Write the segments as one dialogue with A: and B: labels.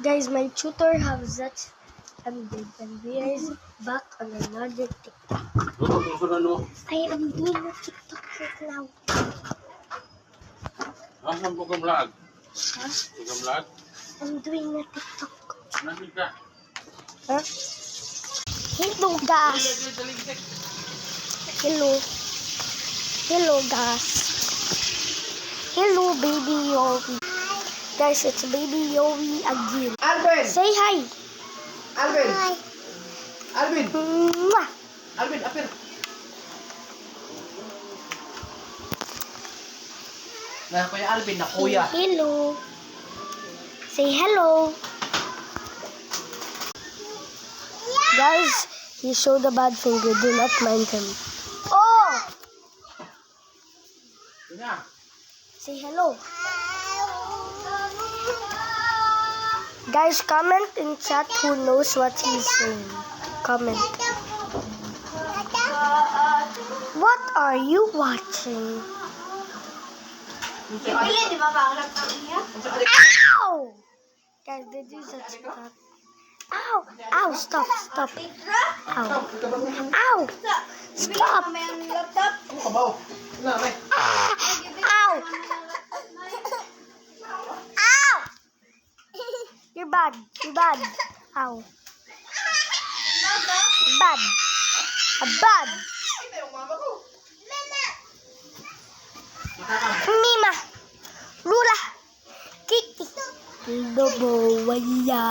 A: Guys, my tutor has that ended and we are back on another TikTok. I am doing a TikTok right now.
B: Asan po ka vlog?
A: Huh?
B: Ka vlog?
A: I'm doing a TikTok.
B: Namin ka?
A: Huh? Hello guys. Hello. Hello guys. Hello baby Yowie. Guys, it's baby Yowie again.
C: Alvin!
A: Say hi.
C: Alvin!
A: Hi.
C: Alvin!
A: Mwah.
C: Alvin, apir! Nah, Kuya Alvin na kuya.
A: Hello. Say hello. Guys, he showed a bad finger. Do not mind him. Oh!
C: Kuya.
A: Say hello. Guys, comment in chat who knows what he's saying. Comment. What are you watching? Ow! Guys, did you touch that? Ow! Ow! Stop! Stop! Ow! Ow! Stop!
C: Ano ka ba? Wala, may.
A: Ow! Ow! You're bad. You're bad. Ow. Bad. Bad. Mima. Lula. Kiki. Lobo. Waya.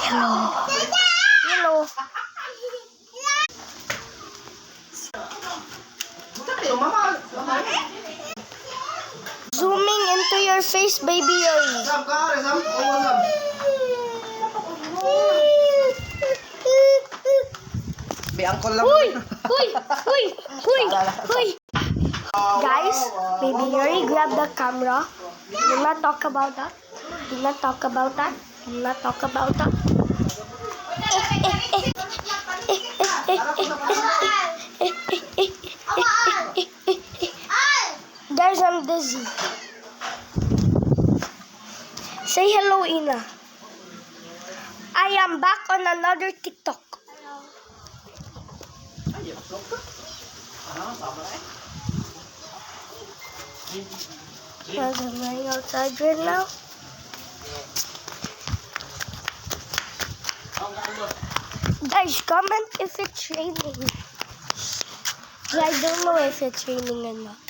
A: Hello. Hello. Zooming into your face, baby Yowie.
C: Sam, ka, Sam. Oo, Sam. May angkol lang.
A: Huy! Huy! Huy! Huy! Huy! Guys, baby Yowie, grab the camera. Do not talk about that. Do not talk about that. Do not talk about that. Guys, I'm dizzy. Say hello, Ina. I am back on another TikTok. Guys, I'm going outside right now. Guys, comment if it's raining. I don't know if it's raining or not.